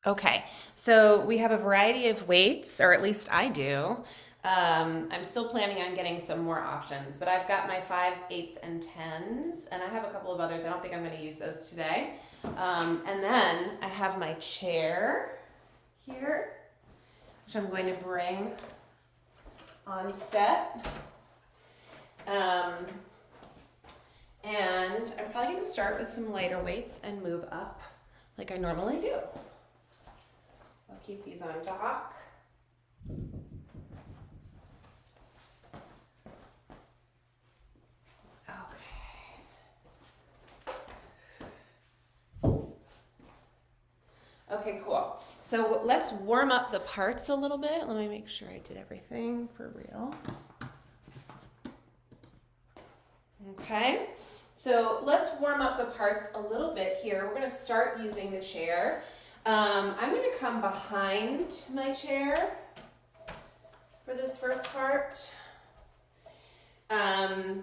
Okay, so we have a variety of weights, or at least I do. I'm still planning on getting some more options, but I've got my fives, eights, and tens, and I have a couple of others. I don't think I'm going to use those today. And then I have my chair here, which I'm going to bring on set. Um, and I'm probably going to start with some lighter weights and move up like I normally do. So I'll keep these on dock. Okay, cool. So let's warm up the parts a little bit. Let me make sure I did everything for real. Okay, so let's warm up the parts a little bit here. We're gonna start using the chair. I'm gonna come behind my chair for this first part. And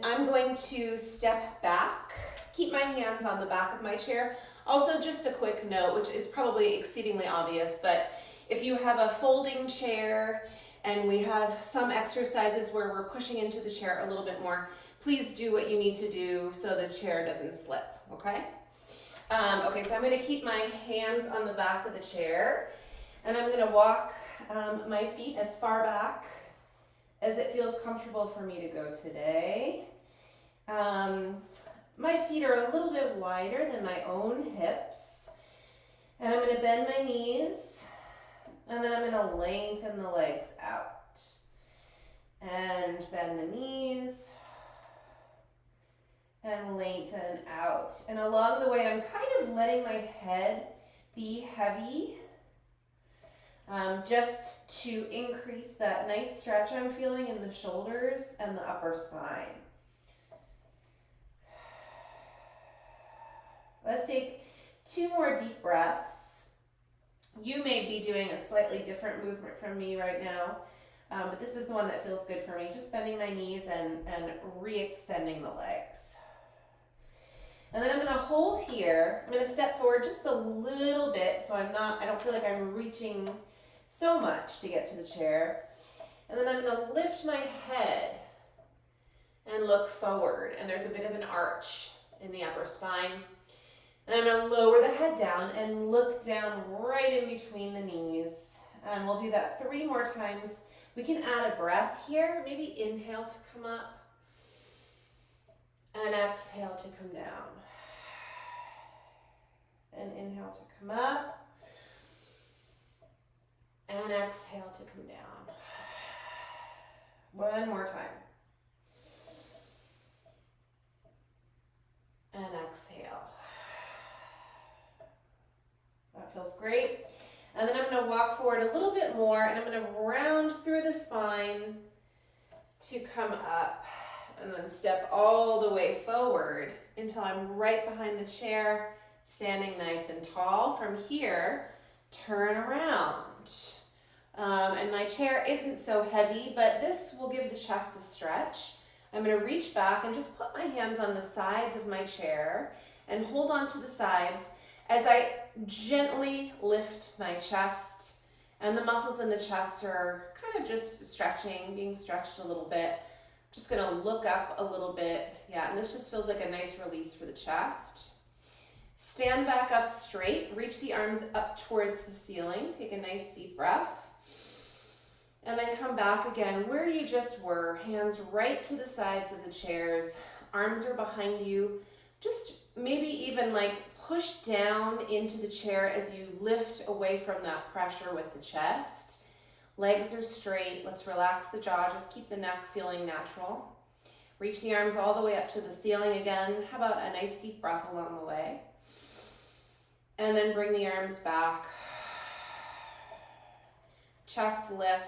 I'm going to step back, keep my hands on the back of my chair. Also, just a quick note, which is probably exceedingly obvious, but if you have a folding chair and we have some exercises where we're pushing into the chair a little bit more, please do what you need to do so the chair doesn't slip, okay? Okay, so I'm gonna keep my hands on the back of the chair and I'm gonna walk my feet as far back as it feels comfortable for me to go today. My feet are a little bit wider than my own hips. And I'm gonna bend my knees and then I'm gonna lengthen the legs out. And bend the knees and lengthen out. And along the way, I'm kind of letting my head be heavy just to increase that nice stretch I'm feeling in the shoulders and the upper spine. Let's take 2 more deep breaths. You may be doing a slightly different movement from me right now, but this is the one that feels good for me. Just bending my knees and re-extending the legs. And then I'm gonna hold here. I'm gonna step forward just a little bit so I don't feel like I'm reaching so much to get to the chair. And then I'm gonna lift my head and look forward. And there's a bit of an arch in the upper spine. And I'm gonna lower the head down and look down right in between the knees. And we'll do that 3 more times. We can add a breath here. Maybe inhale to come up and exhale to come down. And inhale to come up and exhale to come down. 1 more time. And exhale. That feels great. And then I'm going to walk forward a little bit more and I'm going to round through the spine to come up and then step all the way forward until I'm right behind the chair, standing nice and tall. From here, turn around. And my chair isn't so heavy, but this will give the chest a stretch. I'm going to reach back and just put my hands on the sides of my chair and hold on to the sides as I gently lift my chest. And the muscles in the chest are kind of just stretching, being stretched a little bit. Just going to look up a little bit. Yeah, and this just feels like a nice release for the chest. Stand back up straight, reach the arms up towards the ceiling, take a nice deep breath. And then come back again where you just were, hands right to the sides of the chairs, arms are behind you. Just maybe even like push down into the chair as you lift away from that pressure with the chest. Legs are straight, let's relax the jaw, just keep the neck feeling natural. Reach the arms all the way up to the ceiling again. How about a nice deep breath along the way? And then bring the arms back. Chest lift.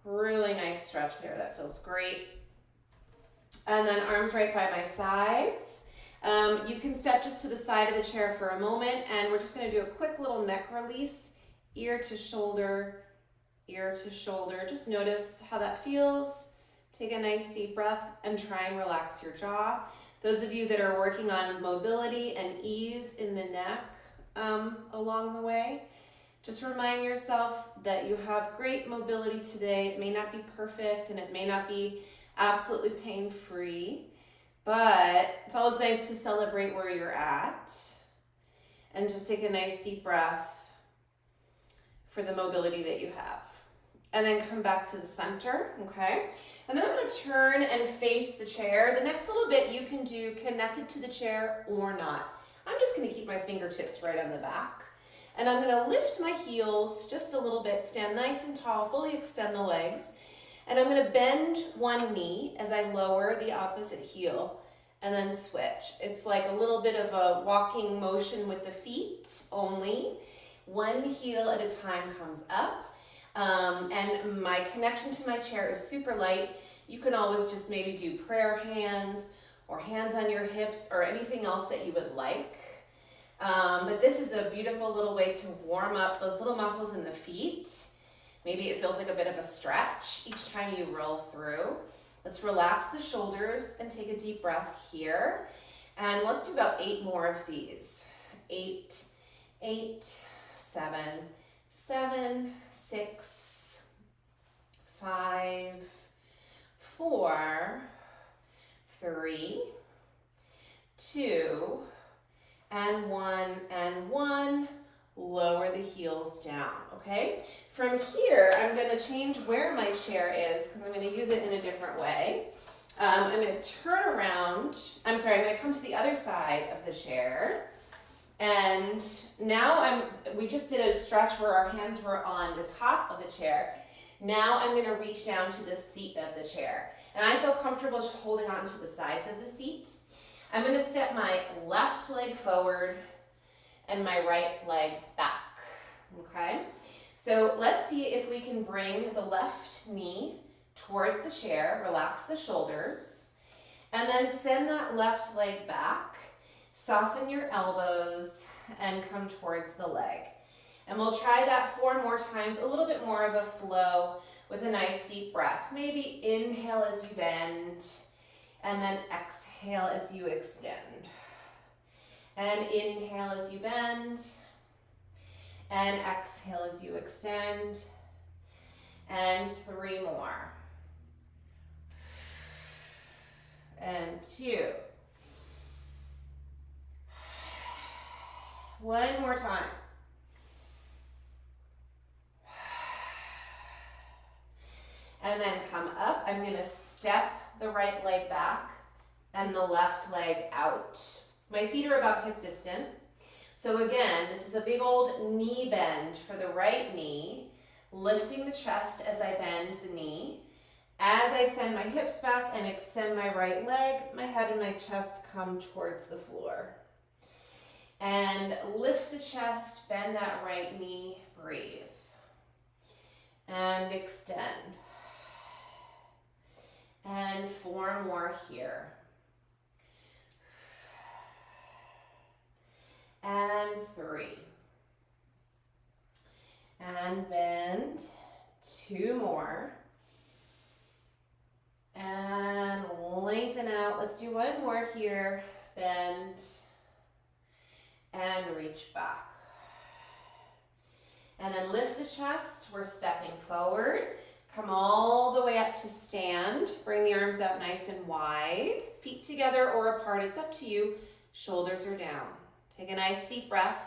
Really nice stretch there, that feels great. And then arms right by my sides. You can step just to the side of the chair for a moment and we're just gonna do a quick little neck release, ear to shoulder, ear to shoulder. Just notice how that feels. Take a nice deep breath and try and relax your jaw. Those of you that are working on mobility and ease in the neck along the way, just remind yourself that you have great mobility today. It may not be perfect and it may not be absolutely pain-free, but it's always nice to celebrate where you're at and just take a nice deep breath for the mobility that you have. And then come back to the center, okay? And then I'm gonna turn and face the chair. The next little bit you can do connected to the chair or not. I'm just gonna keep my fingertips right on the back. And I'm gonna lift my heels just a little bit, stand nice and tall, fully extend the legs. And I'm gonna bend one knee as I lower the opposite heel and then switch. It's like a little bit of a walking motion with the feet only. One heel at a time comes up. And my connection to my chair is super light. You can always just maybe do prayer hands or hands on your hips or anything else that you would like. But this is a beautiful little way to warm up those little muscles in the feet. Maybe it feels like a bit of a stretch each time you roll through. Let's relax the shoulders and take a deep breath here. And let's do about 8 more of these. 8, 7, 7, 6, 5, 4, 3, 2, and 1. Lower the heels down, okay? From here, I'm gonna change where my chair is because I'm gonna use it in a different way. I'm gonna turn around, I'm gonna come to the other side of the chair. And now we just did a stretch where our hands were on the top of the chair. Now I'm gonna reach down to the seat of the chair. And I feel comfortable holding on to the sides of the seat. I'm gonna step my left leg forward and my right leg back, okay? So let's see if we can bring the left knee towards the chair, relax the shoulders, and then send that left leg back. Soften your elbows and come towards the leg. And we'll try that 4 more times, a little bit more of a flow with a nice deep breath. Maybe inhale as you bend, and then exhale as you extend. And inhale as you bend, and exhale as you extend. And 3 more. And 2. 1 more time. And then come up. I'm going to step the right leg back and the left leg out. My feet are about hip distance. So again, this is a big old knee bend for the right knee, lifting the chest as I bend the knee. As I send my hips back and extend my right leg, my head and my chest come towards the floor. And lift the chest, bend that right knee, breathe. And extend. And 4 more here. And 3. And bend. 2 more. And lengthen out. Let's do 1 more here. Bend. And reach back. And then lift the chest. We're stepping forward. Come all the way up to stand. Bring the arms out nice and wide. Feet together or apart. It's up to you. Shoulders are down. Take a nice deep breath.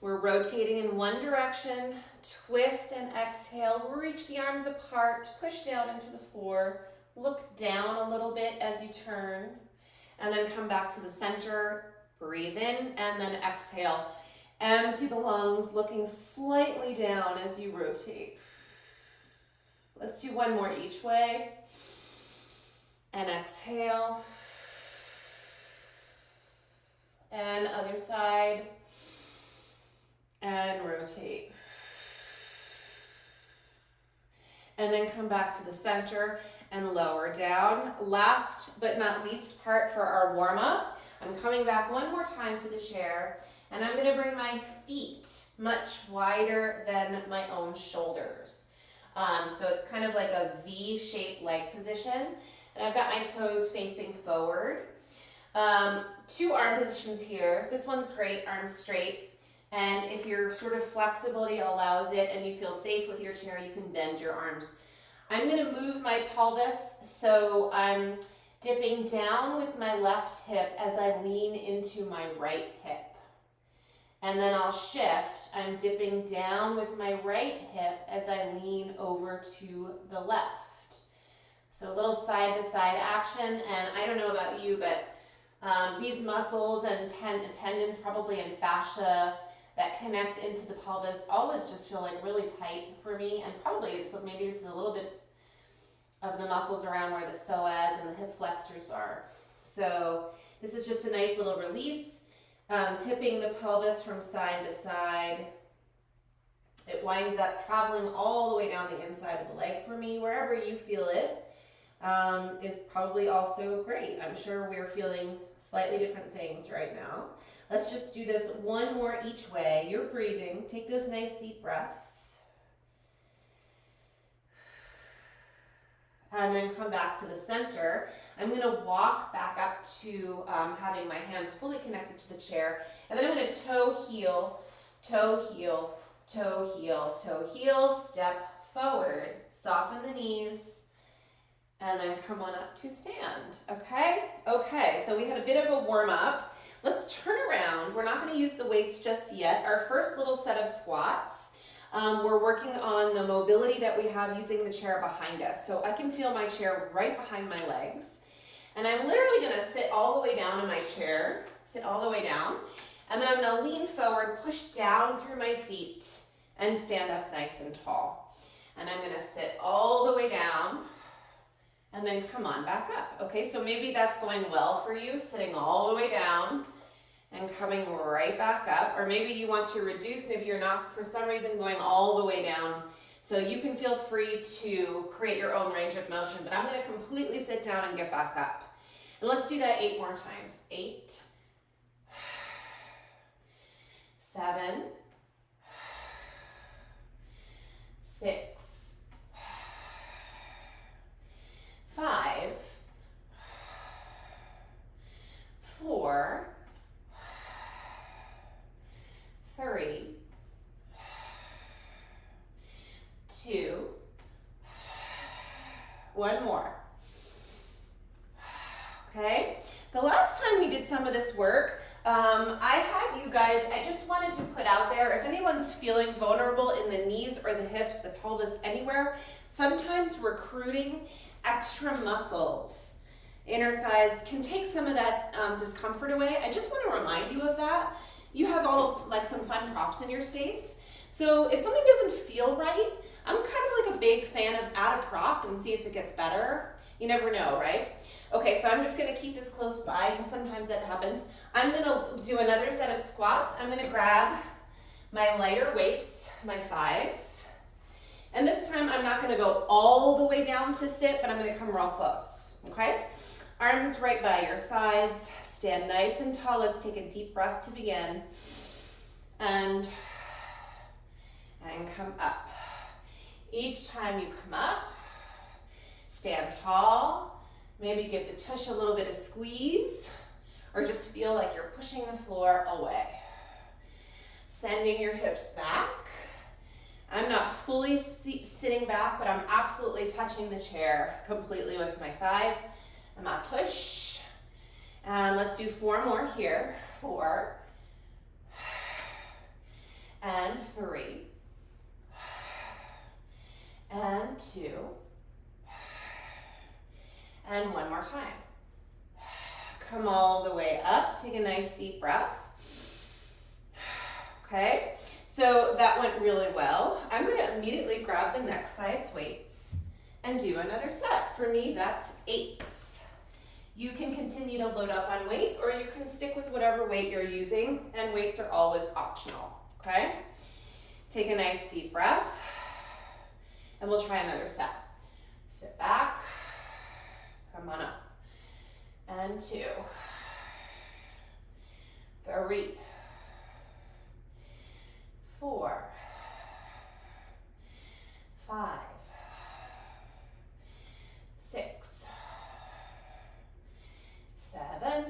We're rotating in one direction. Twist and exhale. Reach the arms apart. Push down into the floor. Look down a little bit as you turn. And then come back to the center. Breathe in and then exhale. Empty the lungs, looking slightly down as you rotate. Let's do 1 more each way. And exhale. And other side. And rotate. And then come back to the center and lower down. Last but not least part for our warm up. I'm coming back 1 more time to the chair, and I'm going to bring my feet much wider than my own shoulders. So it's kind of like a V-shaped leg position, and I've got my toes facing forward. Two arm positions here. This one's great, arms straight. And if your sort of flexibility allows it and you feel safe with your chair, you can bend your arms. I'm going to move my pelvis, so I'm dipping down with my left hip as I lean into my right hip. And then I'll shift. I'm dipping down with my right hip as I lean over to the left. So a little side-to-side action, and I don't know about you, but these muscles and tendons probably and fascia that connect into the pelvis always just feel like really tight for me, and probably maybe this is a little bit of the muscles around where the psoas and the hip flexors are. So this is just a nice little release, tipping the pelvis from side to side. It winds up traveling all the way down the inside of the leg for me. Wherever you feel it is probably also great. I'm sure we're feeling slightly different things right now. Let's just do this one more each way. You're breathing. Take those nice deep breaths. And then come back to the center. I'm going to walk back up to having my hands fully connected to the chair. And then I'm going to toe, heel, toe, heel, toe, heel, toe, heel. Step forward. Soften the knees. And then come on up to stand. Okay? Okay, so we had a bit of a warm up. Let's turn around. We're not going to use the weights just yet. Our first little set of squats. We're working on the mobility that we have using the chair behind us. So I can feel my chair right behind my legs. And I'm literally going to sit all the way down in my chair. Sit all the way down. And then I'm going to lean forward, push down through my feet, and stand up nice and tall. And I'm going to sit all the way down. And then come on back up. Okay, so maybe that's going well for you, sitting all the way down and coming right back up. Or maybe you want to reduce, maybe you're not for some reason going all the way down. So you can feel free to create your own range of motion, but I'm going to completely sit down and get back up. And let's do that 8 more times. 8, 7, 6, 5, 4, 3, 2, 1 more. Okay, the last time we did some of this work, I had you guys, I just wanted to put out there, if anyone's feeling vulnerable in the knees or the hips, the pelvis, anywhere, sometimes recruiting extra muscles, inner thighs, can take some of that discomfort away. I just want to remind you of that. You have all of like some fun props in your space. So if something doesn't feel right, I'm kind of like a big fan of add a prop and see if it gets better. You never know, right? Okay, so I'm just going to keep this close by because sometimes that happens. I'm going to do another set of squats. I'm going to grab my lighter weights, my 5s. And this time I'm not going to go all the way down to sit, but I'm going to come real close, okay? Arms right by your sides. Stand nice and tall. Let's take a deep breath to begin. And come up. Each time you come up, stand tall. Maybe give the tush a little bit of squeeze, or just feel like you're pushing the floor away. Sending your hips back. I'm not fully sitting back, but I'm absolutely touching the chair completely with my thighs. I'm at tush. And let's do 4 more here. 4 and 3 and 2 and 1 more time. Come all the way up. Take a nice deep breath. Okay, so that went really well. I'm going to immediately grab the next side's weights and do another set. For me, that's 8s. You can continue to load up on weight, or you can stick with whatever weight you're using, and weights are always optional, okay? Take a nice deep breath, and we'll try another set. Sit back, come on up, and 2, 3, 4, 5, 6, 7,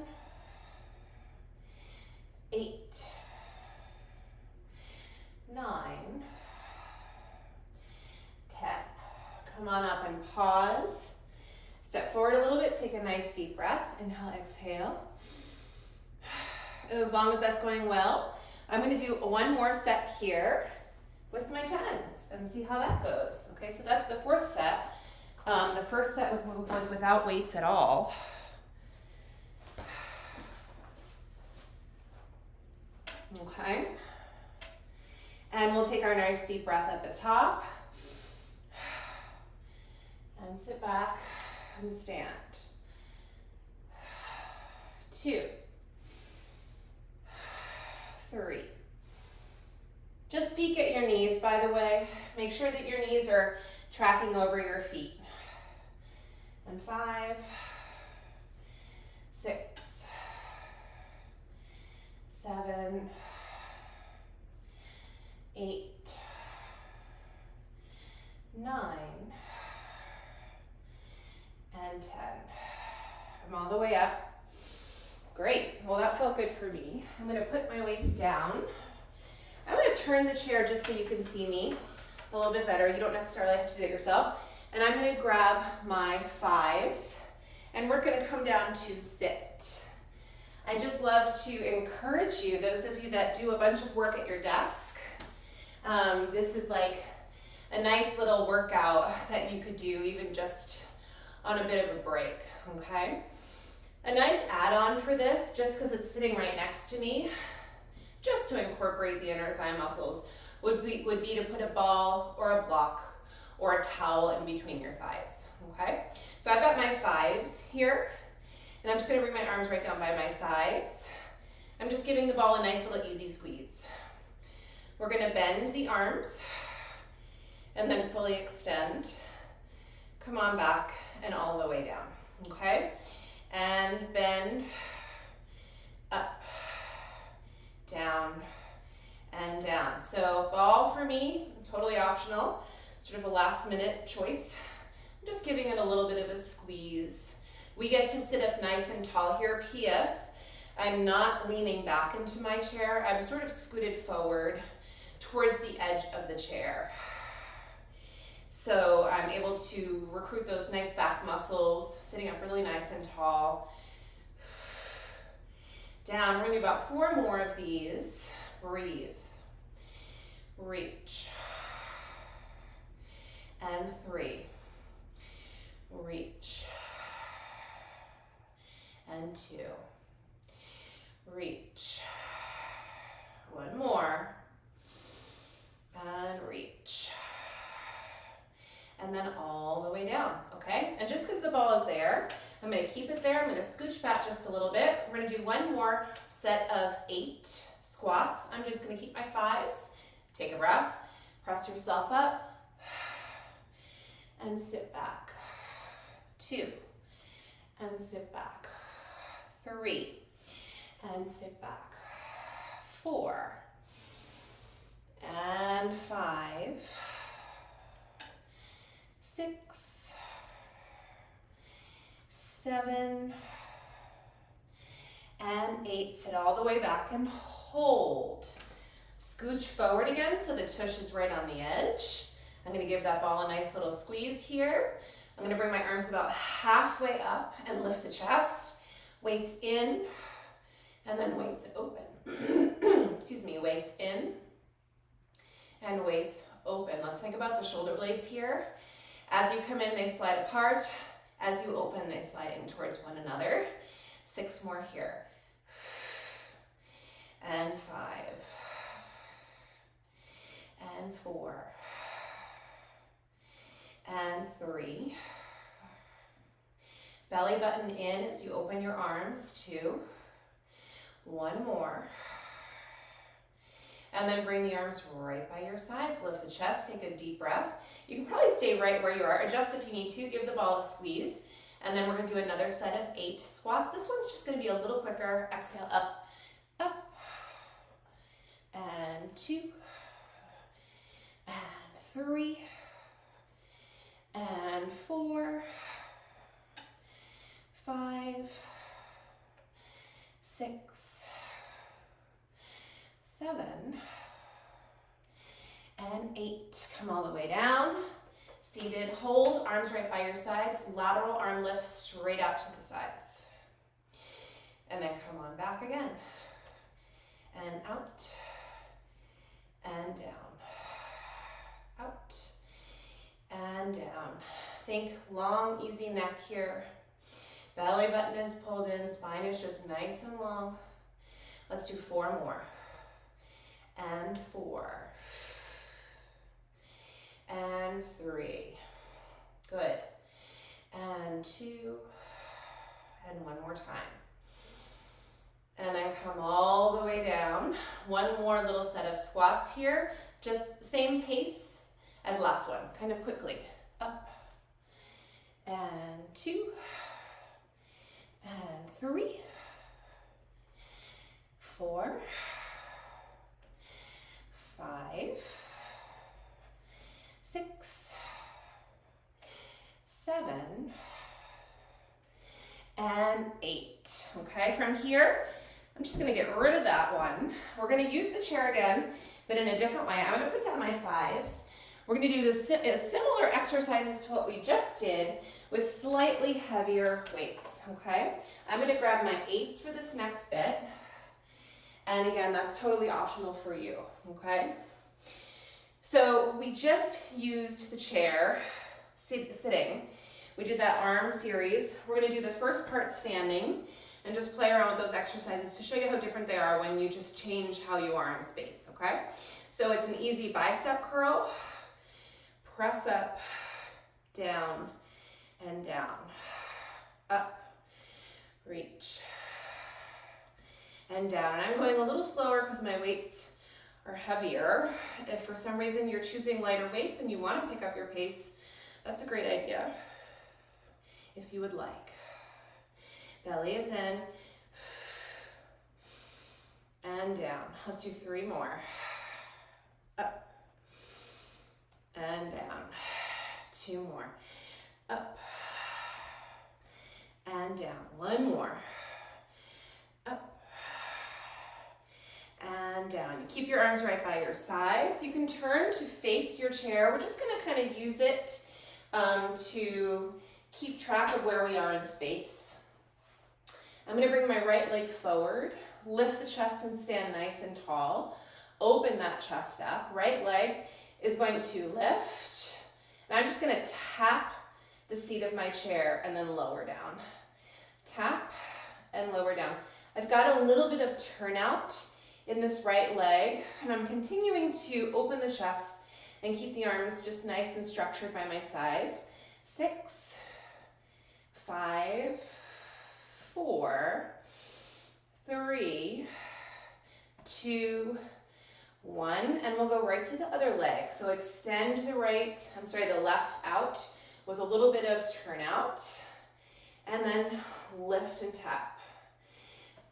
Come on up and pause. Step forward a little bit, take a nice deep breath. Inhale, exhale. And as long as that's going well, I'm gonna do one more set here with my 10s and see how that goes. Okay, so that's the fourth set. The first set was without weights at all. Okay. And we'll take our nice deep breath at the top. And sit back and stand. 2, 3. Just peek at your knees, by the way. Make sure that your knees are tracking over your feet. And 5, 6, 7, 8, 9, and 10. I'm all the way up. Great. Well, that felt good for me. I'm going to put my weights down. I'm going to turn the chair just so you can see me a little bit better. You don't necessarily have to do it yourself. And I'm going to grab my 5s, and we're going to come down to sit. I just love to encourage you, those of you that do a bunch of work at your desk, this is like a nice little workout that you could do even just on a bit of a break, okay? A nice add-on for this, just because it's sitting right next to me, just to incorporate the inner thigh muscles, would be to put a ball or a block or a towel in between your thighs, okay? So I've got my 5s here, and I'm just gonna bring my arms right down by my sides. I'm just giving the ball a nice little easy squeeze. We're gonna bend the arms and then fully extend. Come on back and all the way down, okay? And bend, up, down, and down. So ball for me, totally optional, sort of a last minute choice. I'm just giving it a little bit of a squeeze. We get to sit up nice and tall here. P.S. I'm not leaning back into my chair. I'm sort of scooted forward towards the edge of the chair. So I'm able to recruit those nice back muscles, sitting up really nice and tall. Down, we're gonna do about 4 more of these. Breathe, reach, and 3, reach, and 2, reach, 1 more, and reach. And then all the way down, okay? And just because the ball is there, I'm gonna keep it there. I'm gonna scooch back just a little bit. We're gonna do 1 more set of 8 squats. I'm just gonna keep my 5s. Take a breath, press yourself up, and sit back. 2, and sit back. 3, and sit back. 4, and 5, 6, 7, and 8. Sit all the way back and hold. Scooch forward again so the tush is right on the edge. I'm gonna give that ball a nice little squeeze here. I'm gonna bring my arms about halfway up and lift the chest. Weights in, and then weights open. Excuse me, weights in, and weights open. Let's think about the shoulder blades here. As you come in, they slide apart. As you open, they slide in towards one another. 6 more here. And 5. And 4. And 3. Belly button in as you open your arms. 2. 1 more. And then bring the arms right by your sides. Lift the chest, take a deep breath. You can probably stay right where you are. Adjust if you need to. Give the ball a squeeze. And then we're going to do another set of 8 squats. This one's just going to be a little quicker. Exhale, up, up, and 2, and 3, and 4, 5, 6, 7, and 8. Come all the way down. Seated, hold, arms right by your sides, lateral arm lift straight out to the sides. And then come on back again. And out, and down, out, and down. Think long, easy neck here. Belly button is pulled in, spine is just nice and long. Let's do 4 more. And 4. And 3. Good. And 2. And 1 more time. And then come all the way down. 1 more little set of squats here. Just same pace as last one, kind of quickly. Up. And 2. And 3. 4. 5. 6. 7. And 8. Okay, from here, I'm just gonna get rid of that one. We're gonna use the chair again, but in a different way. I'm gonna put down my 5s. We're gonna do this similar exercises to what we just did with slightly heavier weights, okay? I'm gonna grab my 8s for this next bit. And again, that's totally optional for you, okay? So we just used the chair, sitting. We did that arm series. We're gonna do the first part standing and just play around with those exercises to show you how different they are when you just change how you are in space, okay? So it's an easy bicep curl, press up, down, and down, up, reach, and down. And I'm going a little slower because my weights are heavier. If for some reason you're choosing lighter weights and you want to pick up your pace, that's a great idea, if you would like. Belly is in, and down. Let's do 3 more. Up, and down. 2 more. Up, and down. 1 more. Up, and down. You keep your arms right by your sides. You can turn to face your chair. We're just gonna kind of use it to keep track of where we are in space. I'm gonna bring my right leg forward, lift the chest and stand nice and tall. Open that chest up. Right leg is going to lift. And I'm just gonna tap the seat of my chair and then lower down. Tap and lower down. I've got a little bit of turnout in this right leg, and I'm continuing to open the chest and keep the arms just nice and structured by my sides. 6, 5, 4, 3, 2, 1, and we'll go right to the other leg. So extend the left out with a little bit of turnout, and then lift and tap.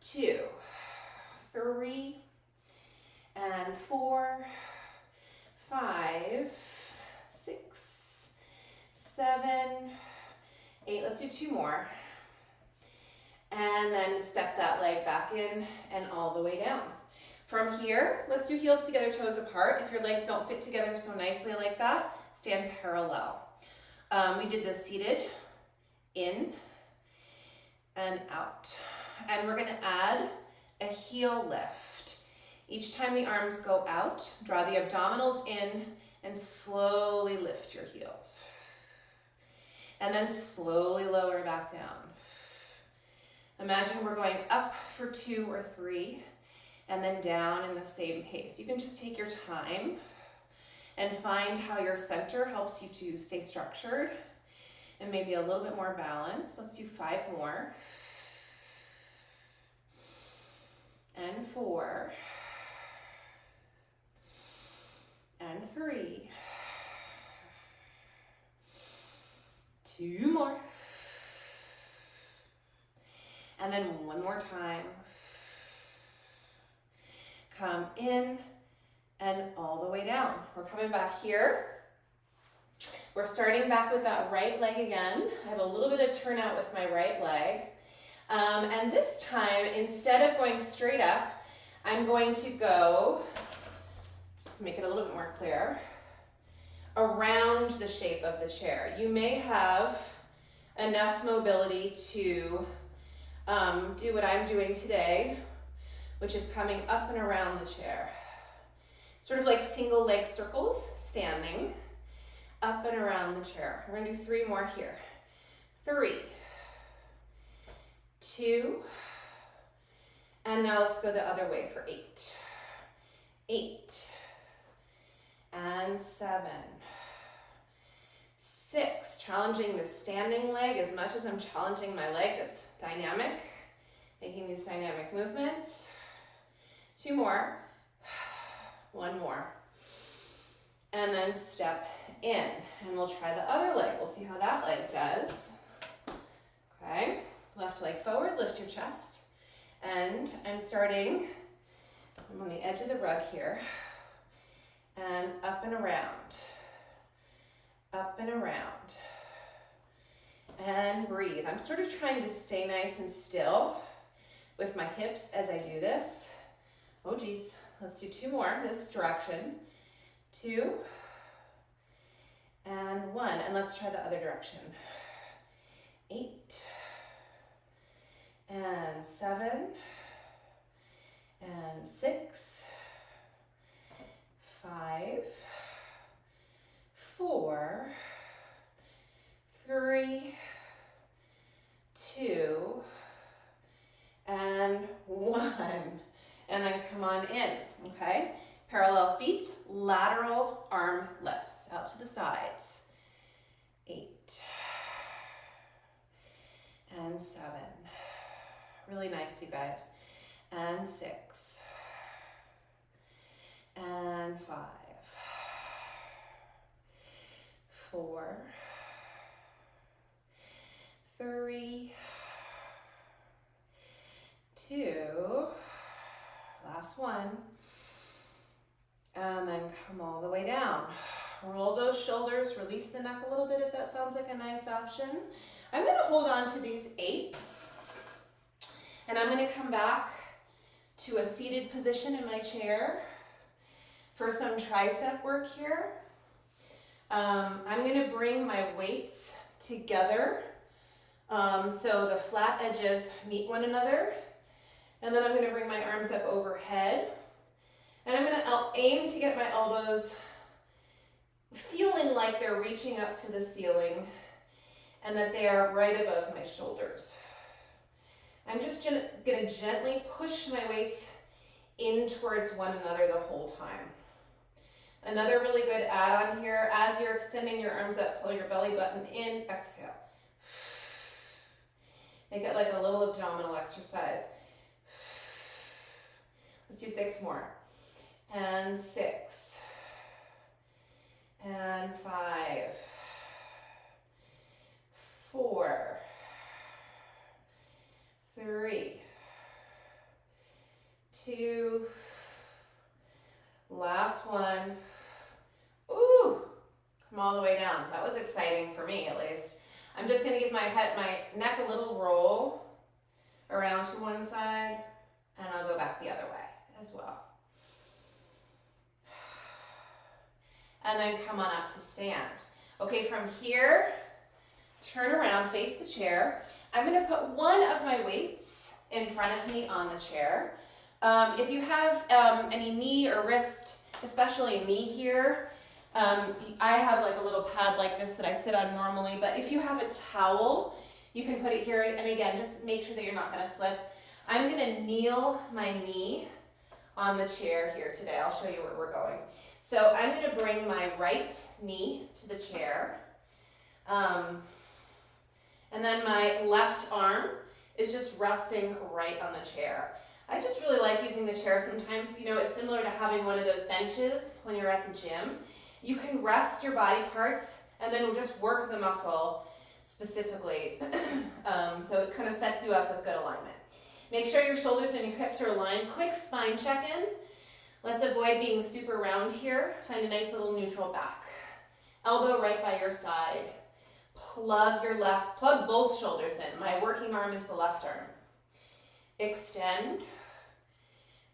2, 3, and 4, 5, 6, 7, 8. Let's do 2 more. And then step that leg back in and all the way down. From here, let's do heels together, toes apart. If your legs don't fit together so nicely like that, stand parallel. We did this seated, in and out. And we're gonna add a heel lift. Each time the arms go out, draw the abdominals in and slowly lift your heels. And then slowly lower back down. Imagine we're going up for 2 or 3 and then down in the same pace. You can just take your time and find how your center helps you to stay structured and maybe a little bit more balance. Let's do 5 more. And 4. And 3. 2 more. And then 1 more time. Come in and all the way down. We're coming back here. We're starting back with that right leg again. I have a little bit of turnout with my right leg. And this time, instead of going straight up, I'm going to go, just to make it a little bit more clear, around the shape of the chair. You may have enough mobility to do what I'm doing today, which is coming up and around the chair. Sort of like single leg circles, standing up and around the chair. We're gonna do 3 more here. 3, 2, and now let's go the other way for 8. 8, and 7, 6, challenging the standing leg as much as I'm challenging my leg that's dynamic, making these dynamic movements. 2 more, 1 more, and then step in, and we'll try the other leg. We'll see how that leg does. Okay, left leg forward, lift your chest, and I'm on the edge of the rug here, and up and around, and breathe. I'm sort of trying to stay nice and still with my hips as I do this. Oh geez, let's do 2 more this direction. 2, and 1, and let's try the other direction. 8, and 7, and 6, 5, 4, 3, 2, and 1. And then come on in, okay? Parallel feet, lateral arm lifts out to the sides. 8, and 7. Really nice, you guys. And 6, and 5, 4, 3, 2, last one, and then come all the way down. Roll those shoulders, release the neck a little bit if that sounds like a nice option. I'm gonna hold on to these 8s, and I'm gonna come back to a seated position in my chair for some tricep work here. I'm gonna bring my weights together so the flat edges meet one another. And then I'm gonna bring my arms up overhead. And I'm gonna aim to get my elbows feeling like they're reaching up to the ceiling and that they are right above my shoulders. I'm just gonna gently push my weights in towards one another the whole time. Another really good add-on here, as you're extending your arms up, pull your belly button in, exhale. Make it like a little abdominal exercise. Let's do 6 more. And 6. And 5. 4. 3. 2. Last one. Ooh, come all the way down. That was exciting for me, at least. I'm just gonna give my neck a little roll around to one side, and I'll go back the other way as well. And then come on up to stand. Okay, from here, turn around, face the chair. I'm gonna put one of my weights in front of me on the chair. If you have any knee or wrist, especially knee here, I have like a little pad like this that I sit on normally, but if you have a towel, you can put it here, and again, just make sure that you're not gonna slip. I'm gonna kneel my knee on the chair here today. I'll show you where we're going. So I'm gonna bring my right knee to the chair, and then my left arm is just resting right on the chair. I just really like using the chair sometimes. You know, it's similar to having one of those benches when you're at the gym. You can rest your body parts and then we'll just work the muscle specifically. So it kind of sets you up with good alignment. Make sure your shoulders and your hips are aligned. Quick spine check-in. Let's avoid being super round here. Find a nice little neutral back. Elbow right by your side. Plug both shoulders in. My working arm is the left arm. Extend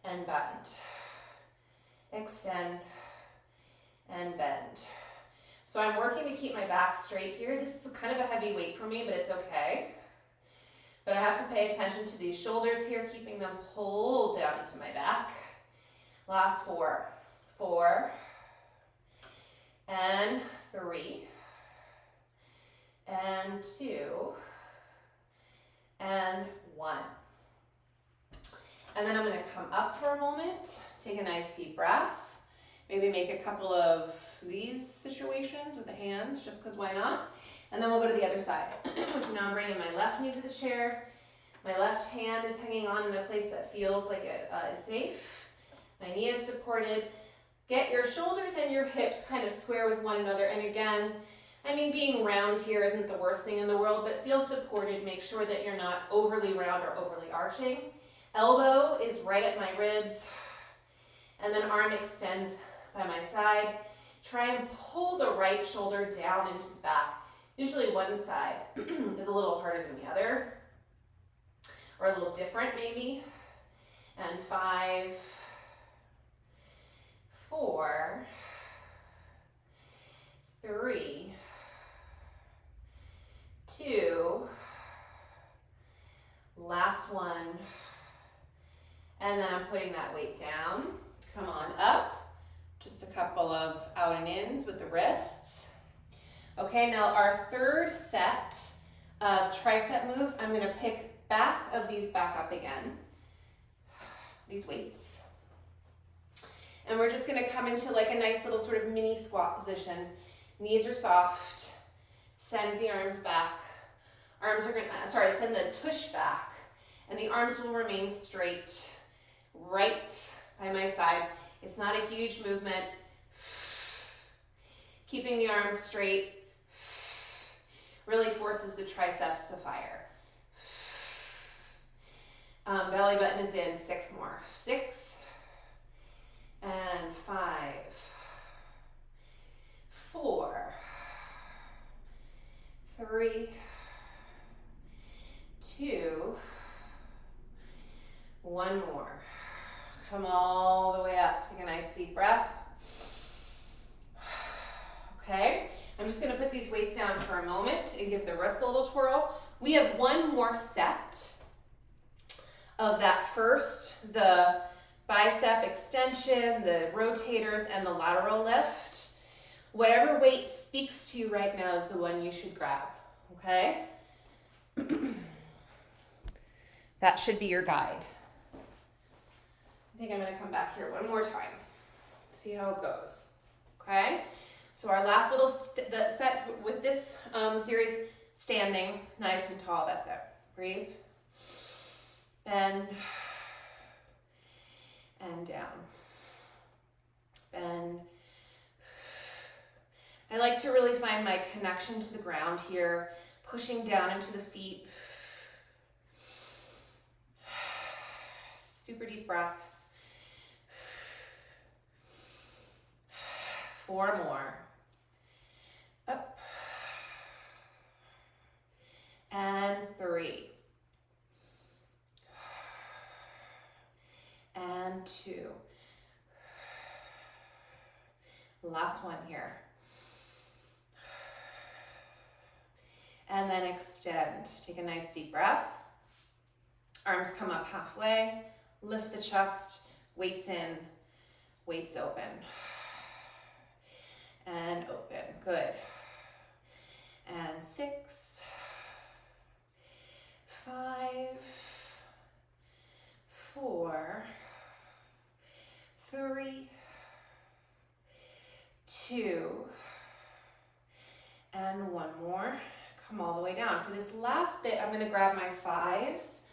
and bend. Extend and bend. So I'm working to keep my back straight here. This is kind of a heavy weight for me, but it's okay. But I have to pay attention to these shoulders here, keeping them pulled down into my back. Last 4. 4. And 3. And 2. And 1. And then I'm going to come up for a moment, take a nice deep breath, maybe make a couple of these situations with the hands, just because why not? And then we'll go to the other side. So now I'm bringing my left knee to the chair. My left hand is hanging on in a place that feels like it is safe. My knee is supported. Get your shoulders and your hips kind of square with one another. And again, I mean, being round here isn't the worst thing in the world, but feel supported. Make sure that you're not overly round or overly arching. Elbow is right at my ribs, and then arm extends by my side. Try and pull the right shoulder down into the back. Usually one side is a little harder than the other, or a little different maybe. And 5, 4, 3, 2, last one. And then I'm putting that weight down. Come on up. Just a couple of out and ins with the wrists. Okay, now our third set of tricep moves, I'm gonna pick back of these back up again, these weights. And we're just gonna come into like a nice little sort of mini squat position. Knees are soft. Send the arms back. Arms are gonna, send the tush back. And the arms will remain straight, right by my sides. It's not a huge movement. Keeping the arms straight really forces the triceps to fire. Belly button is in. 6 more. 6 and 5, 4, 3, 2, 1 more. Come all the way up. Take a nice deep breath. Okay, I'm just going to put these weights down for a moment and give the wrists a little twirl. We have one more set of that first, the bicep extension, the rotators, and the lateral lift. Whatever weight speaks to you right now is the one you should grab, okay? That should be your guide. I think I'm going to come back here one more time, see how it goes, okay? So our last little set with this series, standing nice and tall, that's it. Breathe. Bend. And down. Bend. I like to really find my connection to the ground here, pushing down into the feet. Super deep breaths. 4 more. Up. And 3. And 2. Last one here. And then extend. Take a nice deep breath. Arms come up halfway. Lift the chest. Weights in. Weights open. And open. Good. And 6, 5, 4, 3, 2, and 1 more. Come all the way down. For this last bit, I'm going to grab my 5s.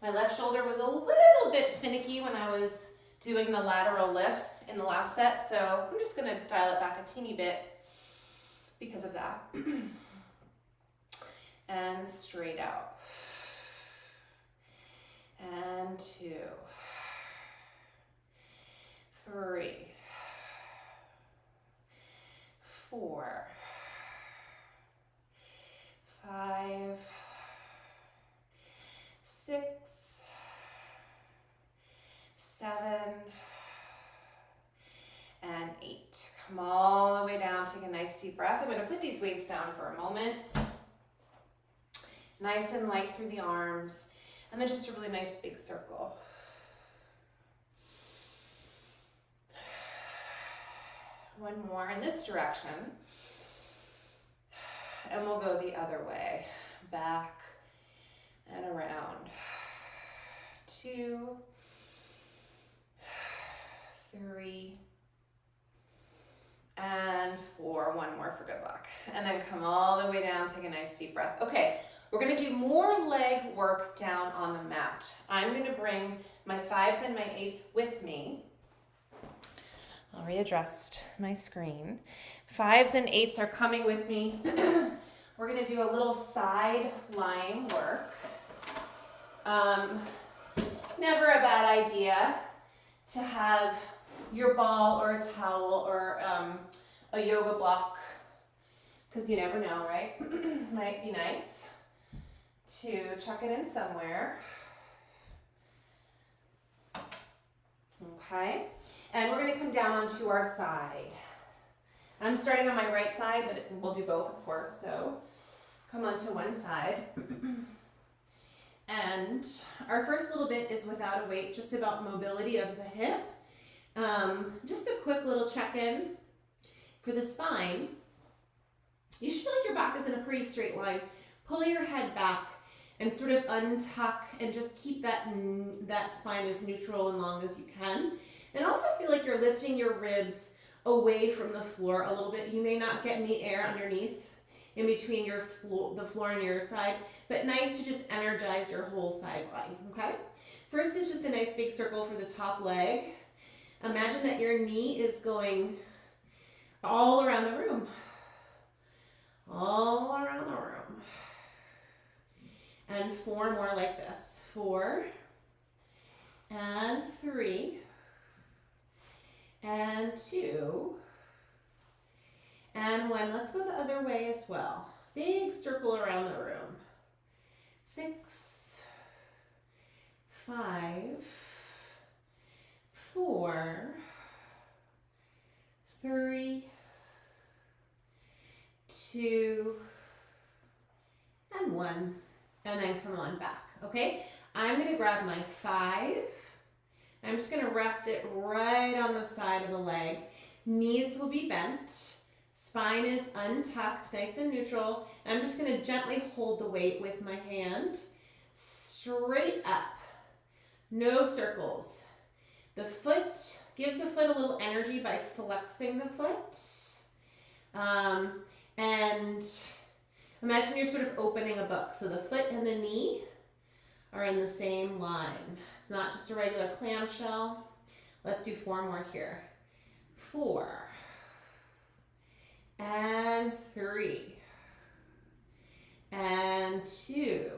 My left shoulder was a little bit finicky when I was doing the lateral lifts in the last set, so I'm just going to dial it back a teeny bit because of that. And straight out. And 2, 3, 4, 5, 6, 7, and 8. Come all the way down. Take a nice nice deep breath. I'm going to put these weights down for a moment. Nice and light through the arms. And then just a really nice big circle. One more in this direction. And we'll go the other way. Back and around. 2, 3, and 4. One more for good luck. And then come all the way down, take a nice deep breath. Okay, we're gonna do more leg work down on the mat. I'm gonna bring my 5s and my 8s with me. I'll readjust my screen. 5s and 8s are coming with me. We're gonna do a little side lying work. Never a bad idea to have your ball or a towel or a yoga block, because you never know, right? Might be nice to chuck it in somewhere. Okay, and we're gonna come down onto our side. I'm starting on my right side, but we'll do both, of course, so come onto one side. And our first little bit is without a weight, just about mobility of the hip. Just a quick little check-in for the spine. You should feel like your back is in a pretty straight line. Pull your head back and sort of untuck and just keep that spine as neutral and long as you can. And also feel like you're lifting your ribs away from the floor a little bit. You may not get any air underneath in between the floor and your side, but nice to just energize your whole side body, okay? First is just a nice big circle for the top leg. Imagine that your knee is going all around the room. All around the room. And 4 more like this. 4, and 3, and 2, and 1. Let's go the other way as well. Big circle around the room. 6, 5, 4, 3, 2, and 1. And then come on back, okay? I'm gonna grab my 5. I'm just gonna rest it right on the side of the leg. Knees will be bent. Spine is untucked, nice and neutral. And I'm just gonna gently hold the weight with my hand straight up. No circles. The foot, give the foot a little energy by flexing the foot. And imagine you're sort of opening a book. So the foot and the knee are in the same line. It's not just a regular clamshell. Let's do 4 more here. 4, and 3, and 2,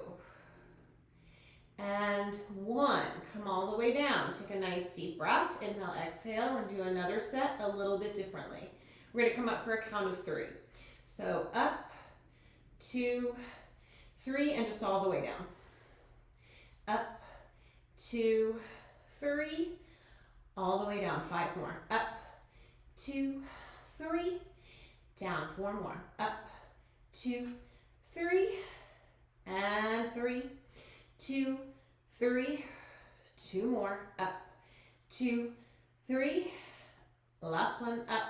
and 1. Come all the way down. Take a nice deep breath. Inhale, exhale. We're going to do another set a little bit differently. We're going to come up for a count of 3. So up, 2, 3, and just all the way down. Up, 2, 3, all the way down. 5 more. Up, 2, 3, down. 4 more. Up, 2, 3, and 3, 2, 3, 2 more. Up, 2, 3, last one. Up,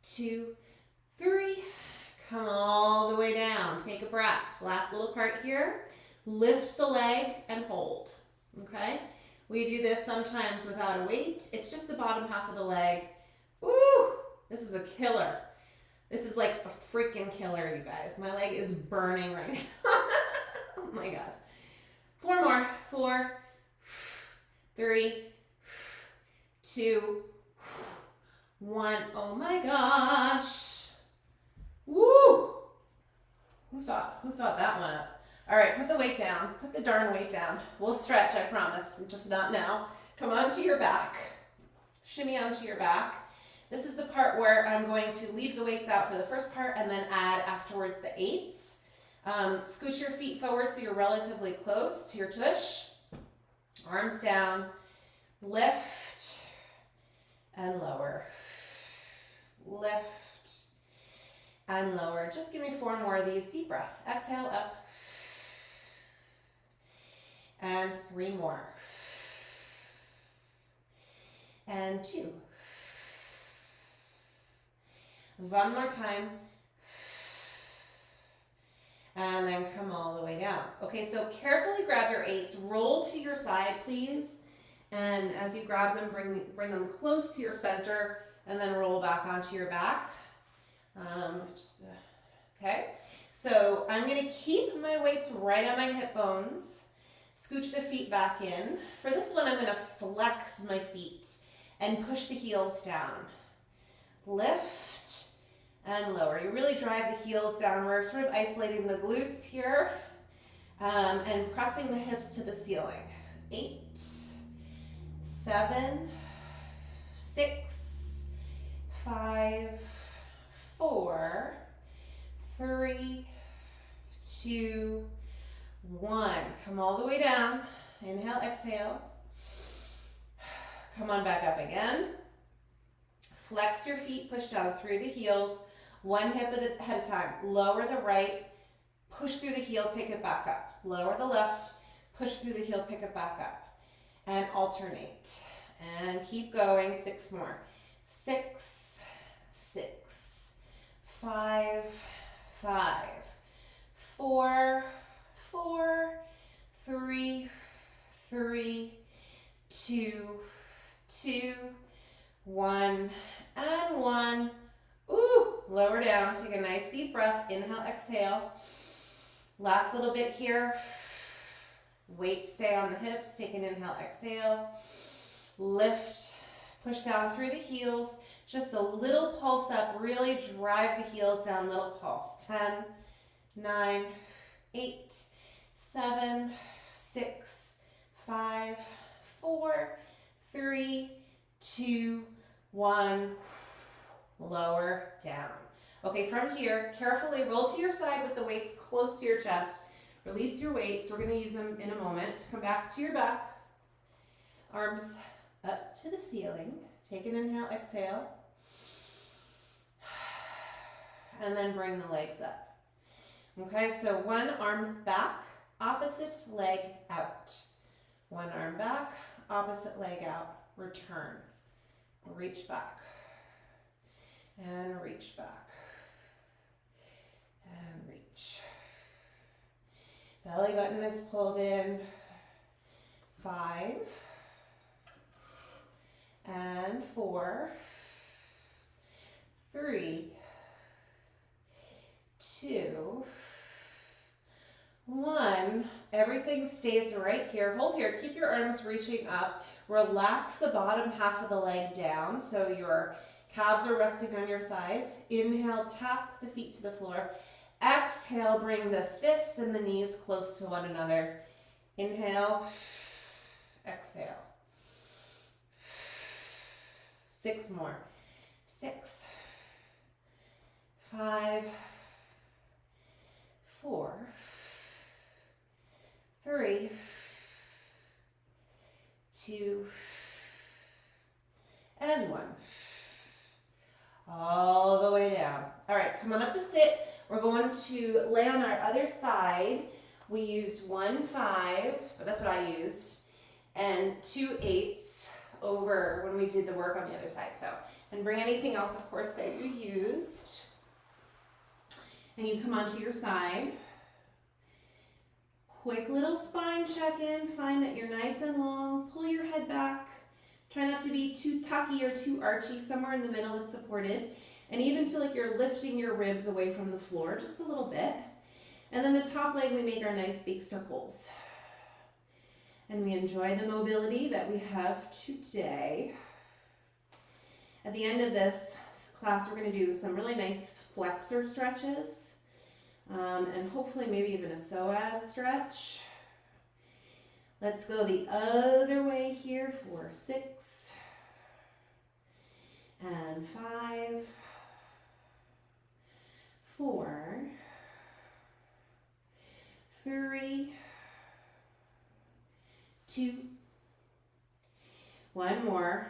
2, 3, come all the way down. Take a breath. Last little part here. Lift the leg and hold, okay? We do this sometimes without a weight. It's just the bottom half of the leg. Ooh, this is a killer. This is like a freaking killer, you guys. My leg is burning right now. Oh my God. 4 more. 4, 3, 2, 1. Oh my gosh. Woo! Who thought that one up? All right, put the weight down. Put the darn weight down. We'll stretch, I promise. Just not now. Come onto your back. Shimmy onto your back. This is the part where I'm going to leave the weights out for the first part and then add afterwards the 8s. Scooch your feet forward so you're relatively close to your tush. Arms down. Lift and lower. Lift and lower. Just give me 4 more of these. Deep breath. Exhale, up. And 3 more. And 2. One more time. And then come all the way down. Okay, so carefully grab your 8s. Roll to your side, please. And as you grab them, bring them close to your center, and then roll back onto your back. Okay, so I'm going to keep my weights right on my hip bones. Scooch the feet back in. For this one, I'm going to flex my feet and push the heels down. Lift and lower. You really drive the heels downward, sort of isolating the glutes here, and pressing the hips to the ceiling. 8, 7, 6, 5, 4, 3, 2, 1. Come all the way down. Inhale, exhale. Come on back up again. Flex your feet, push down through the heels, one hip at a time. Lower the right, push through the heel, pick it back up. Lower the left, push through the heel, pick it back up. And alternate. And keep going. 6 more. 6, 6, 5, 5, 4, 4, 3, 3, 2, 2, 1, and 1. Ooh, lower down. Take a nice deep breath. Inhale, exhale. Last little bit here. Weight stay on the hips. Take an inhale, exhale. Lift, push down through the heels. Just a little pulse up. Really drive the heels down, little pulse. 10, 9, 8, 7, 6, 5, 4, 3, 2, 1. Lower down. Okay, from here, carefully roll to your side with the weights close to your chest. Release your weights. We're going to use them in a moment. Come back to your back. Arms up to the ceiling. Take an inhale, exhale. And then bring the legs up. Okay, so one arm back, opposite leg out. One arm back, opposite leg out. Return. Reach back. And reach back. And reach. Belly button is pulled in. 5. And 4. 3. 2. 1. Everything stays right here. Hold here. Keep your arms reaching up. Relax the bottom half of the leg down so your calves are resting on your thighs. Inhale, tap the feet to the floor. Exhale, bring the fists and the knees close to one another. Inhale, exhale. 6 more. 6, 5, 4, 3, 2, and 1. All the way down. All right, come on up to sit. We're going to lay on our other side. We used 1 5, but that's what I used, and 2 8s over when we did the work on the other side. So, and bring anything else, of course, that you used. And you come onto your side. Quick little spine check-in. Find that you're nice and long. Pull your head back. Try not to be too tucky or too archy, somewhere in the middle that's supported. And even feel like you're lifting your ribs away from the floor just a little bit. And then the top leg, we make our nice big circles. And we enjoy the mobility that we have today. At the end of this class, we're going to do some really nice flexor stretches. And hopefully maybe even a psoas stretch. Let's go the other way here for 6 and 5, 4, 3, 2, 1 more,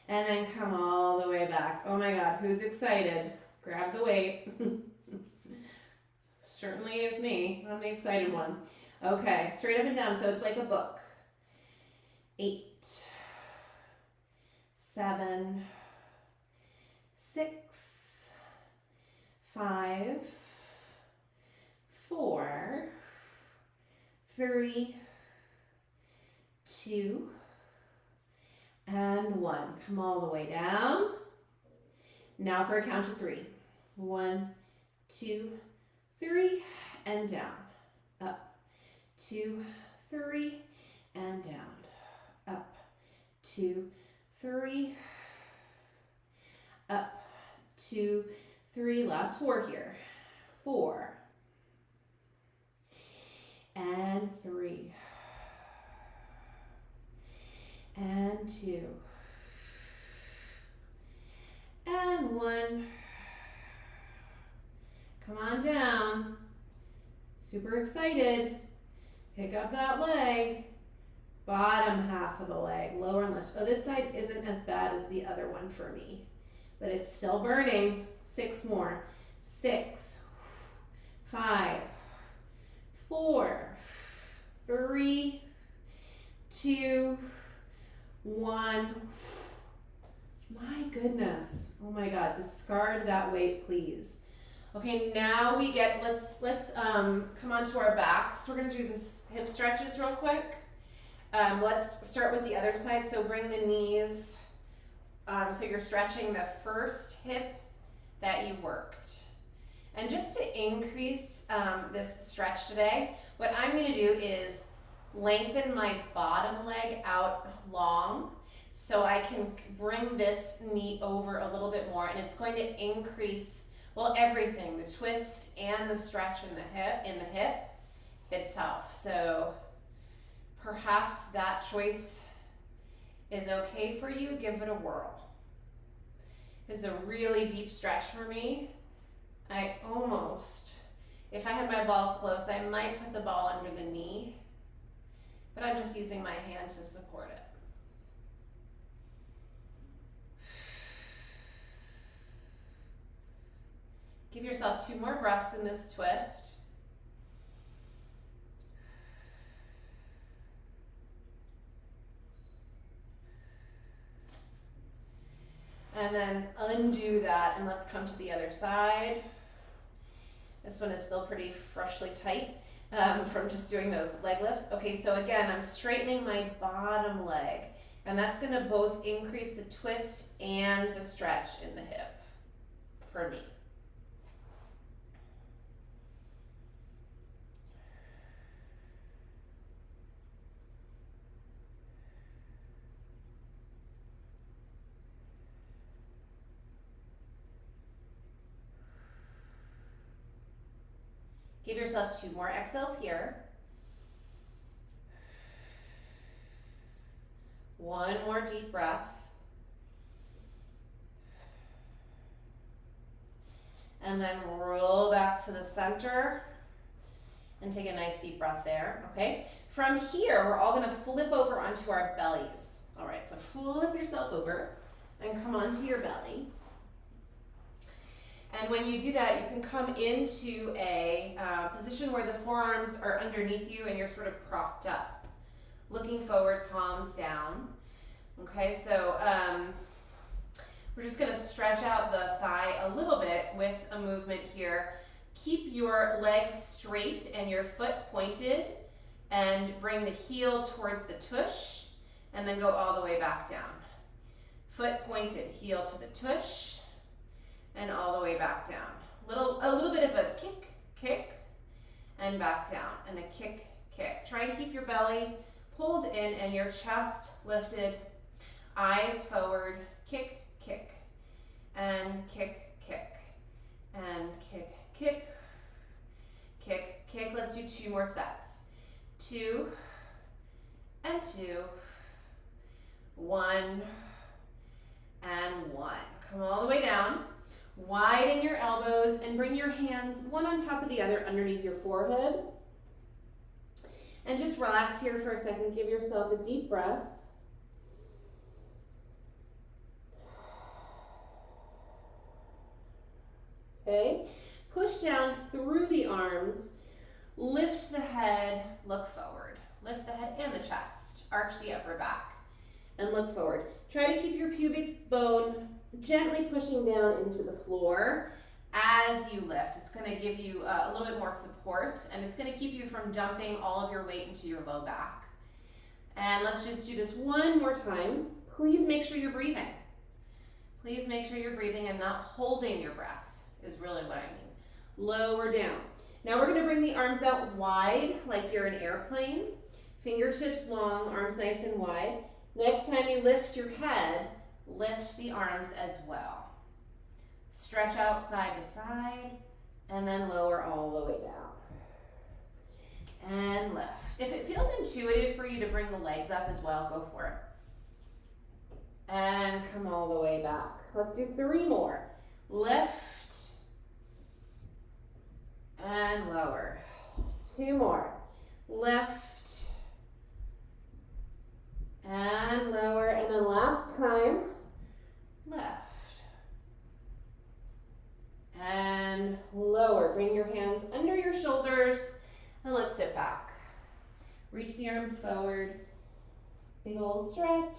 and then come all the way back. Oh my God, who's excited? grab the weight. Certainly is me. I'm the excited one. Okay, straight up and down. So it's like a book. 8, 7, 6, 5, 4, 3, 2, and 1. Come all the way down. Now for a count of 3. 1, 2, 3, and down. Up, 2, 3, and down. Up, 2, 3, up, 2, 3. Last 4 here. 4, and 3, and 2, and 1. Come on down. Super excited. Pick up that leg. Bottom half of the leg, lower and left. Oh, this side isn't as bad as the other one for me, but it's still burning. 6 more. 6, 5, 4, 3, 2, 1. My goodness. Oh my God, discard that weight, please. Okay, now we get, let's come onto our backs. We're gonna do this hip stretches real quick. Let's start with the other side. So bring the knees, so you're stretching the first hip that you worked. And just to increase this stretch today, what I'm gonna do is lengthen my bottom leg out long so I can bring this knee over a little bit more, and it's going to increase, well, everything, the twist and the stretch in the hip itself. So perhaps that choice is okay for you. Give it a whirl. This is a really deep stretch for me. I almost, if I had my ball close, I might put the ball under the knee, but I'm just using my hand to support it. Give yourself 2 more breaths in this twist. And then undo that, and let's come to the other side. This one is still pretty freshly tight from just doing those leg lifts. Okay, so again, I'm straightening my bottom leg, and that's gonna both increase the twist and the stretch in the hip for me. Give yourself 2 more exhales here. 1 more deep breath. And then roll back to the center and take a nice deep breath there, okay? From here, we're all gonna flip over onto our bellies. All right, so flip yourself over and come onto your belly. And when you do that, you can come into a position where the forearms are underneath you and you're sort of propped up. Looking forward, palms down. Okay, so we're just gonna stretch out the thigh a little bit with a movement here. Keep your legs straight and your foot pointed, and bring the heel towards the tush, and then go all the way back down. Foot pointed, heel to the tush, and all the way back down. A little bit of a kick, kick, and back down, and a kick, kick. Try and keep your belly pulled in and your chest lifted, eyes forward, kick, kick, and kick, kick, and kick, kick, kick, kick. Let's do 2 more sets. 2 and 2, 1 and 1. Come all the way down. Widen your elbows and bring your hands one on top of the other underneath your forehead. And just relax here for a second. Give yourself a deep breath. okay? Push down through the arms, lift the head, look forward. Lift the head and the chest, arch the upper back, and look forward. Try to keep your pubic bone gently pushing down into the floor as you lift. It's gonna give you a little bit more support, and it's gonna keep you from dumping all of your weight into your low back. And let's just do this one more time. Please make sure you're breathing. Please make sure you're breathing and not holding your breath is really what I mean. Lower down. Now we're gonna bring the arms out wide like you're an airplane. Fingertips long, arms nice and wide. Next time you lift your head, lift the arms as well. Stretch out side to side, and then lower all the way down. And lift. If it feels intuitive for you to bring the legs up as well, go for it. And come all the way back. Let's do 3 more. Lift and lower. 2 more. Lift and lower. And then last time, lift and lower. Bring your hands under your shoulders and let's sit back. Reach the arms forward. Big old stretch.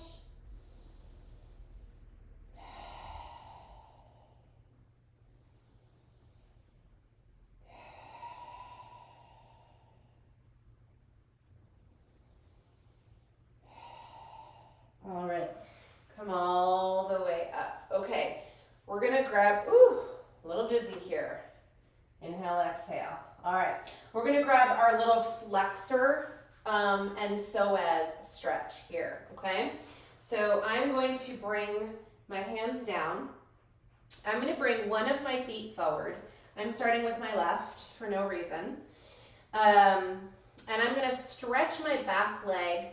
All right, come all the way up. Okay, we're gonna grab, ooh, a little dizzy here. Inhale, exhale. All right, we're gonna grab our little flexor and psoas stretch here, okay? So I'm going to bring my hands down. I'm gonna bring one of my feet forward. I'm starting with my left for no reason. And I'm gonna stretch my back leg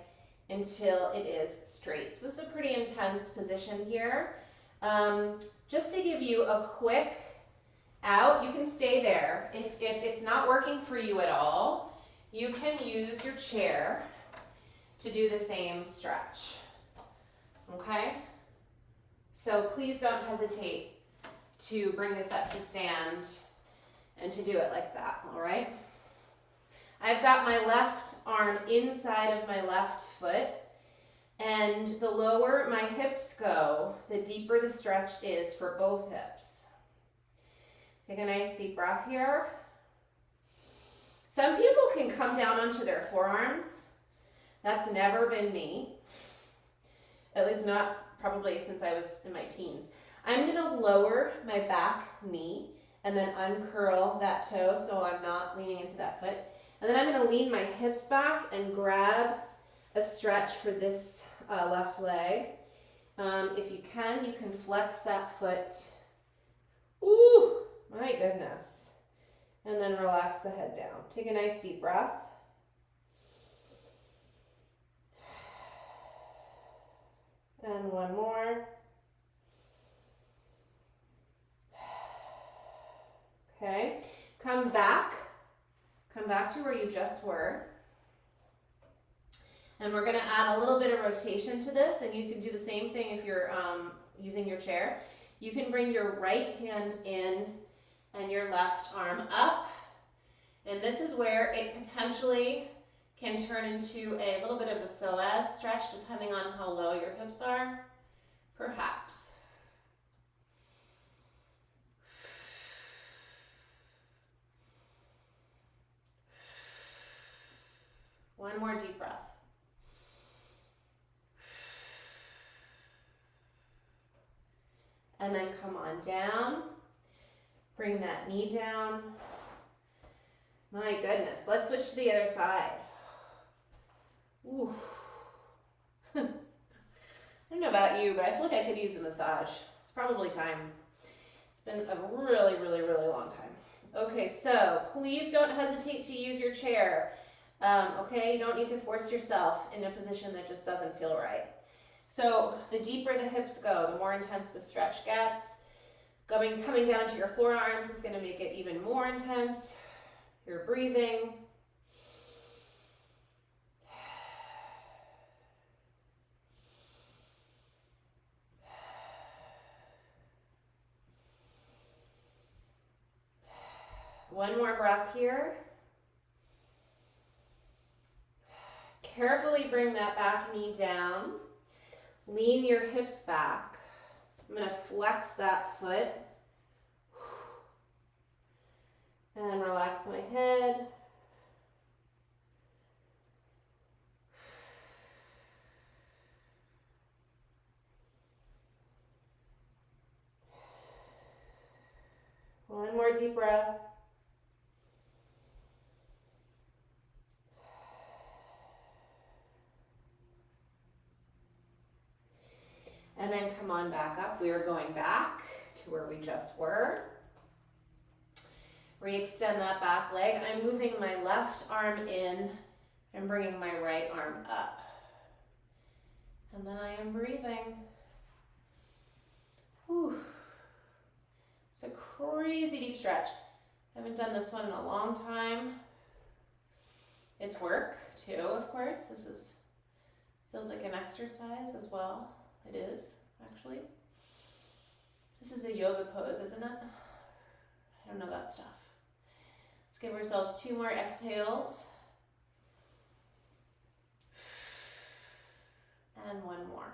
until it is straight. So this is a pretty intense position here. Just to give you a quick out, you can stay there. If it's not working for you at all, you can use your chair to do the same stretch, okay? So please don't hesitate to bring this up to stand and to do it like that, all right? I've got my left arm inside of my left foot, and the lower my hips go, the deeper the stretch is for both hips. Take a nice deep breath here. Some people can come down onto their forearms. That's never been me, at least not probably since I was in my teens. I'm gonna lower my back knee and then uncurl that toe so I'm not leaning into that foot. And then I'm gonna lean my hips back and grab a stretch for this left leg. If you can flex that foot. Ooh, my goodness. And then relax the head down. Take a nice deep breath. And one more. Okay, come back to where you just were. And we're gonna add a little bit of rotation to this, and you can do the same thing if you're using your chair. You can bring your right hand in and your left arm up. And this is where it potentially can turn into a little bit of a psoas stretch depending on how low your hips are, perhaps. One more deep breath. And then come on down. Bring that knee down. My goodness, let's switch to the other side. Ooh. I don't know about you, but I feel like I could use a massage. It's probably time. It's been a really, really, really long time. Okay, so please don't hesitate to use your chair. Okay, you don't need to force yourself in a position that just doesn't feel right. So the deeper the hips go, the more intense the stretch gets. Coming down to your forearms is going to make it even more intense. You're breathing. One more breath here. Carefully bring that back knee down. Lean your hips back. I'm going to flex that foot. And relax my head. One more deep breath. And then come on back up. We are going back to where we just were. Re-extend that back leg. I'm moving my left arm in and bringing my right arm up. And then I am breathing. Whew. It's a crazy deep stretch. I haven't done this one in a long time. It's work too, of course. Feels like an exercise as well. It is, actually. This is a yoga pose, isn't it? I don't know that stuff. Let's give ourselves 2 more exhales. And 1 more.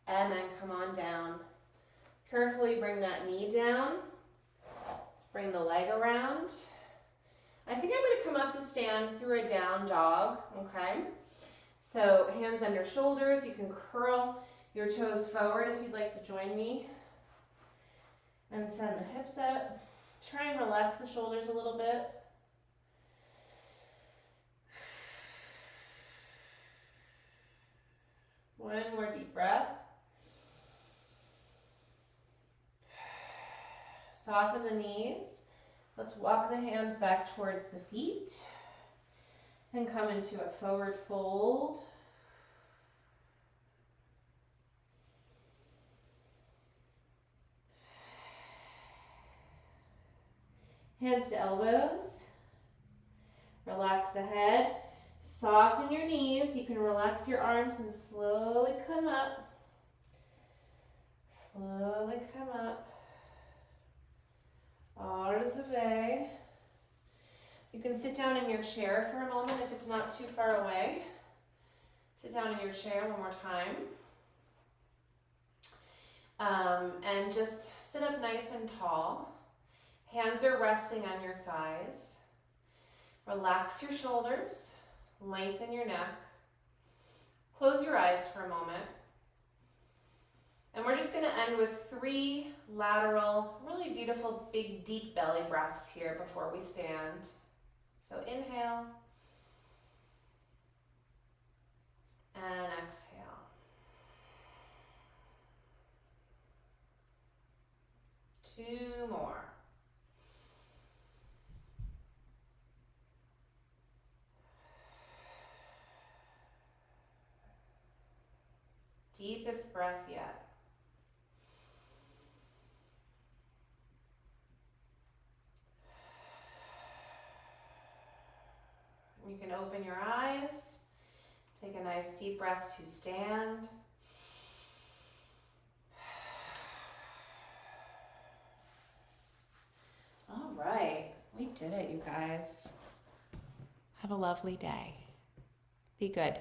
And then come on down. Carefully bring that knee down. Bring the leg around. I think I'm going to come up to stand through a down dog, okay? So hands under shoulders. You can curl your toes forward if you'd like to join me. And send the hips up. Try and relax the shoulders a little bit. One more deep breath. Soften the knees. Let's walk the hands back towards the feet and come into a forward fold. Hands to elbows. Relax the head. Soften your knees. You can relax your arms and slowly come up. Slowly come up. Arms away. You can sit down in your chair for a moment if it's not too far away. Sit down in your chair one more time. And just sit up nice and tall. Hands are resting on your thighs. Relax your shoulders. Lengthen your neck. Close your eyes for a moment. And we're just going to end with 3 lateral, really beautiful, big, deep belly breaths here before we stand. So inhale. And exhale. Two more. Deepest breath yet. You can open your eyes. Take a nice deep breath to stand. All right, we did it, you guys. Have a lovely day. Be good.